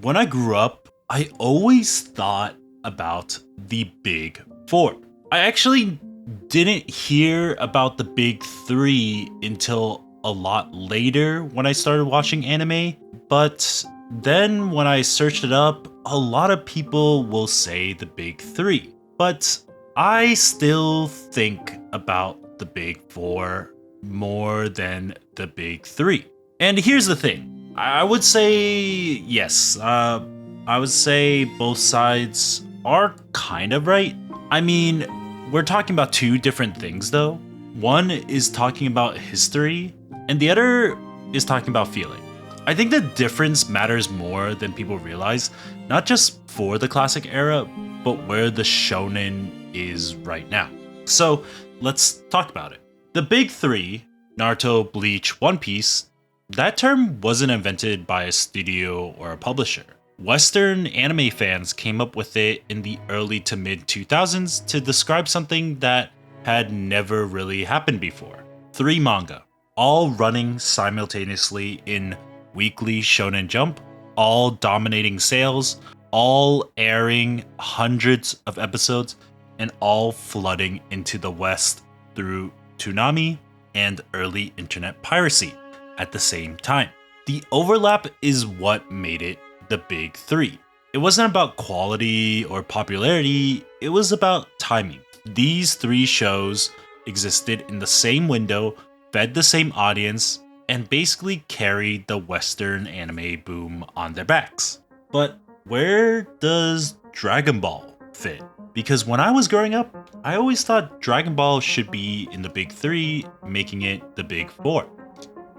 When I grew up, I always thought about the big four. I actually didn't hear about the big three until a lot later when I started watching anime, but then when I searched it up, a lot of people will say the big three. But I still think about the big four more than the big three. And here's the thing. I would say yes. I would say both sides are kind of right. I mean, we're talking about two different things though. One is talking about history, and the other is talking about feeling. I think the difference matters more than people realize, not just for the classic era, but where the shonen is right now. So let's talk about it. The big three, Naruto, Bleach, One Piece, that term wasn't invented by a studio or a publisher. Western anime fans came up with it in the early to mid 2000s to describe something that had never really happened before. Three manga, all running simultaneously in Weekly Shonen Jump, all dominating sales, all airing hundreds of episodes, and all flooding into the West through Toonami and early internet piracy at the same time. The overlap is what made it the big three. It wasn't about quality or popularity, it was about timing. These three shows existed in the same window, fed the same audience, and basically carried the Western anime boom on their backs. But where does Dragon Ball fit? Because when I was growing up, I always thought Dragon Ball should be in the big three, making it the big four.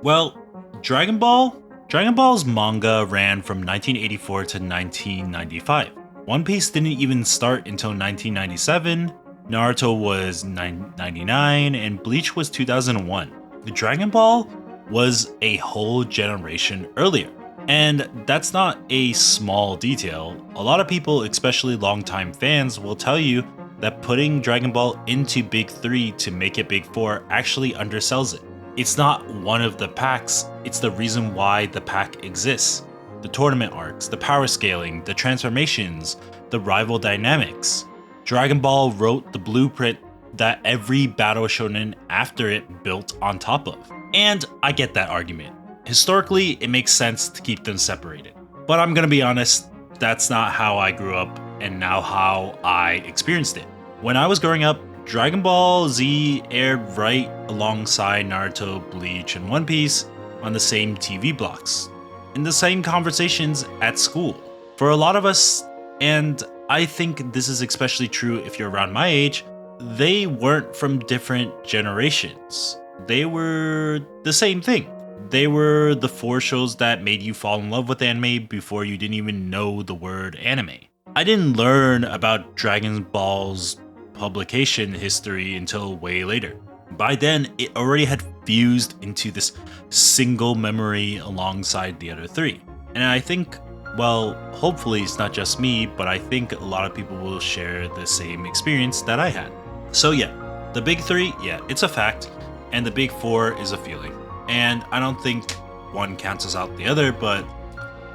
Well, Dragon Ball's manga ran from 1984 to 1995. One Piece didn't even start until 1997, Naruto was 1999, and Bleach was 2001. Dragon Ball was a whole generation earlier. And that's not a small detail. A lot of people, especially longtime fans, will tell you that putting Dragon Ball into Big 3 to make it Big 4 actually undersells it. It's not one of the packs, it's the reason why the pack exists. The tournament arcs, the power scaling, the transformations, the rival dynamics. Dragon Ball wrote the blueprint that every battle shonen after it built on top of. And I get that argument. Historically, it makes sense to keep them separated. But I'm gonna be honest, that's not how I grew up and now how I experienced it. When I was growing up, Dragon Ball Z aired right alongside Naruto, Bleach, and One Piece on the same TV blocks, in the same conversations at school. For a lot of us, and I think this is especially true if you're around my age, they weren't from different generations. They were the same thing. They were the four shows that made you fall in love with anime before you didn't even know the word anime. I didn't learn about Dragon Ball's publication history until way later. By then, it already had fused into this single memory alongside the other three. And I think, well, hopefully it's not just me, but I think a lot of people will share the same experience that I had. So yeah, the big three, yeah, it's a fact, and the big four is a feeling. And I don't think one cancels out the other, but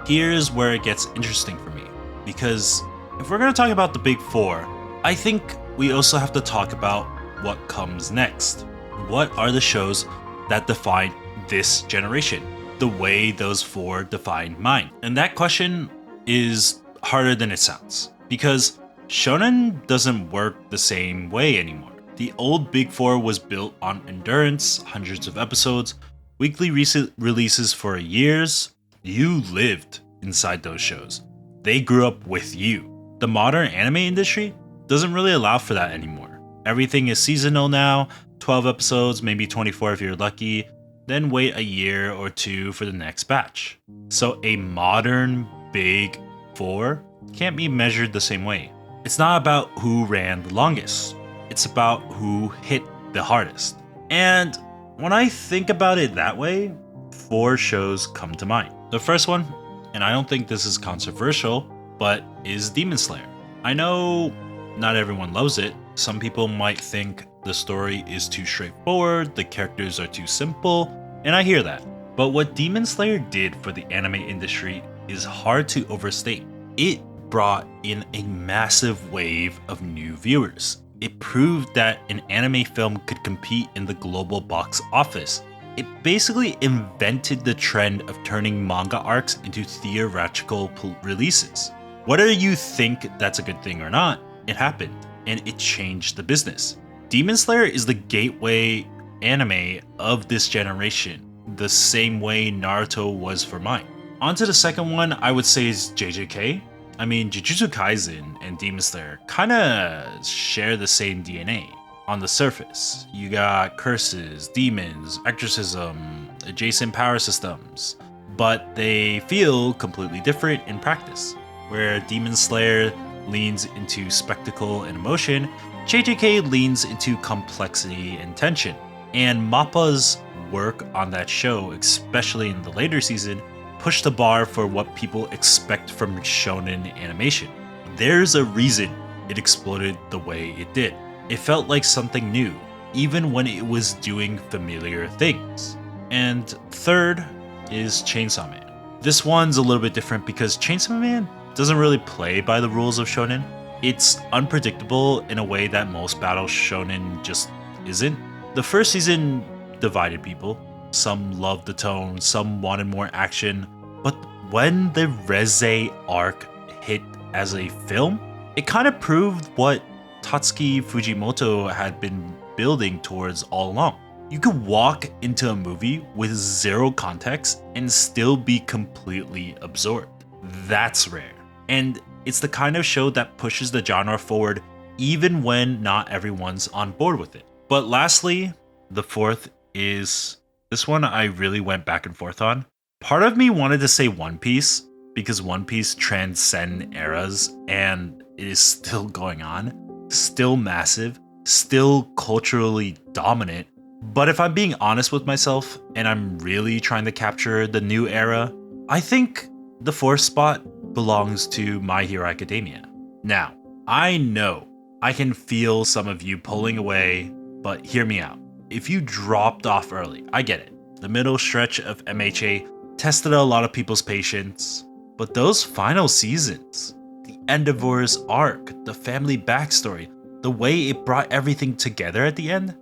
here's where it gets interesting for me. Because if we're gonna talk about the big four, I think we also have to talk about what comes next. What are the shows that define this generation? The way those four defined mine. And that question is harder than it sounds, because shonen doesn't work the same way anymore. The old Big Four was built on endurance, hundreds of episodes, weekly releases for years. You lived inside those shows. They grew up with you. The modern anime industry doesn't really allow for that anymore. Everything is seasonal now, 12 episodes, maybe 24 if you're lucky, then wait a year or two for the next batch. So a modern Big Four can't be measured the same way. It's not about who ran the longest, it's about who hit the hardest. And when I think about it that way, four shows come to mind. The first one, and I don't think this is controversial, but is Demon Slayer. I know not everyone loves it. Some people might think the story is too straightforward, the characters are too simple, and I hear that. But what Demon Slayer did for the anime industry is hard to overstate. It brought in a massive wave of new viewers. It proved that an anime film could compete in the global box office. It basically invented the trend of turning manga arcs into theatrical releases. Whether you think that's a good thing or not, it happened, and it changed the business. Demon Slayer is the gateway anime of this generation, the same way Naruto was for mine. On to the second one, I would say is JJK. I mean, Jujutsu Kaisen and Demon Slayer kinda share the same DNA. On the surface, you got curses, demons, exorcism, adjacent power systems, but they feel completely different in practice. Where Demon Slayer leans into spectacle and emotion, JJK leans into complexity and tension. And Mappa's work on that show, especially in the later season, pushed the bar for what people expect from shonen animation. There's a reason it exploded the way it did. It felt like something new, even when it was doing familiar things. And third is Chainsaw Man. This one's a little bit different because Chainsaw Man doesn't really play by the rules of shonen. It's unpredictable in a way that most battle shonen just isn't. The first season divided people. Some loved the tone, some wanted more action, but when the Reze arc hit as a film, it kind of proved what Tatsuki Fujimoto had been building towards all along. You could walk into a movie with zero context and still be completely absorbed. That's rare. And it's the kind of show that pushes the genre forward even when not everyone's on board with it. But lastly, the fourth is this one I really went back and forth on. Part of me wanted to say One Piece because One Piece transcends eras and it is still going on, still massive, still culturally dominant. But if I'm being honest with myself and I'm really trying to capture the new era, I think the fourth spot belongs to My Hero Academia. Now, I know I can feel some of you pulling away, but hear me out. If you dropped off early, I get it. The middle stretch of MHA tested a lot of people's patience, but those final seasons, the Endeavor's arc, the family backstory, the way it brought everything together at the end,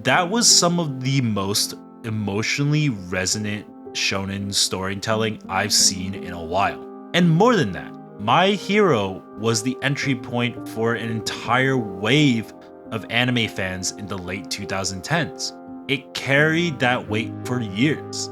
that was some of the most emotionally resonant shonen storytelling I've seen in a while. And more than that, My Hero was the entry point for an entire wave of anime fans in the late 2010s. It carried that weight for years.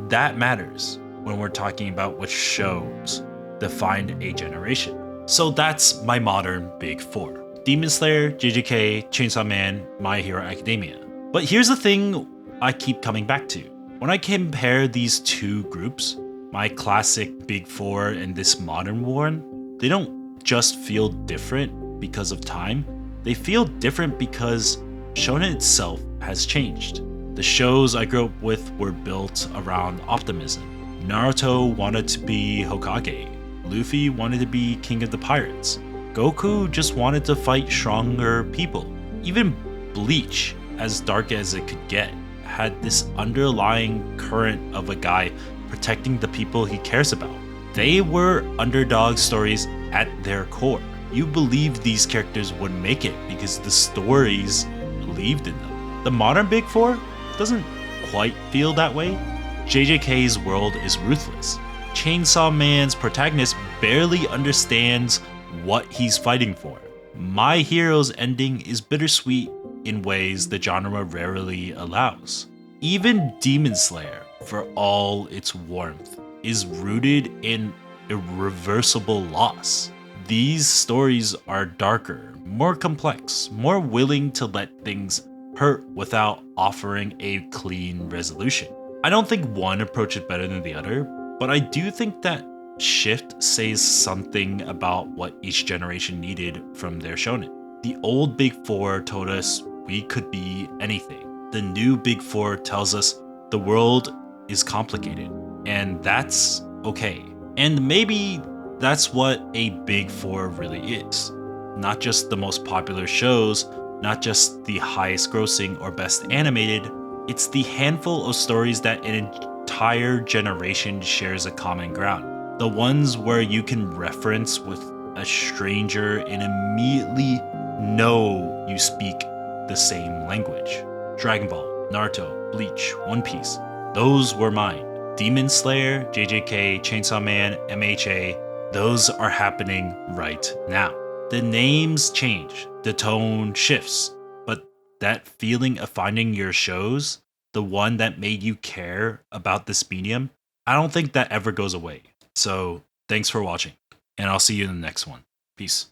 That matters when we're talking about which shows defined a generation. So that's my modern big four. Demon Slayer, JJK, Chainsaw Man, My Hero Academia. But here's the thing I keep coming back to. When I compare these two groups, my classic big four and this modern one, they don't just feel different because of time. They feel different because shonen itself has changed. The shows I grew up with were built around optimism. Naruto wanted to be Hokage. Luffy wanted to be king of the pirates. Goku just wanted to fight stronger people. Even Bleach, as dark as it could get, had this underlying current of a guy protecting the people he cares about. They were underdog stories at their core. You believed these characters would make it because the stories believed in them. The modern Big Four doesn't quite feel that way. JJK's world is ruthless. Chainsaw Man's protagonist barely understands what he's fighting for. My Hero's ending is bittersweet in ways the genre rarely allows. Even Demon Slayer, for all its warmth, is rooted in irreversible loss. These stories are darker, more complex, more willing to let things hurt without offering a clean resolution. I don't think one approach is better than the other, but I do think that shift says something about what each generation needed from their shonen. The old Big Four told us we could be anything. The new Big Four tells us the world is complicated, and that's okay. And maybe that's what a Big Four really is. Not just the most popular shows, not just the highest grossing or best animated, it's the handful of stories that an entire generation shares a common ground. The ones where you can reference with a stranger and immediately know you speak the same language. Dragon Ball, Naruto, Bleach, One Piece. Those were mine. Demon Slayer, JJK, Chainsaw Man, MHA. Those are happening right now. The names change, the tone shifts, but that feeling of finding your shows, the one that made you care about this medium, I don't think that ever goes away. So thanks for watching, and I'll see you in the next one. Peace.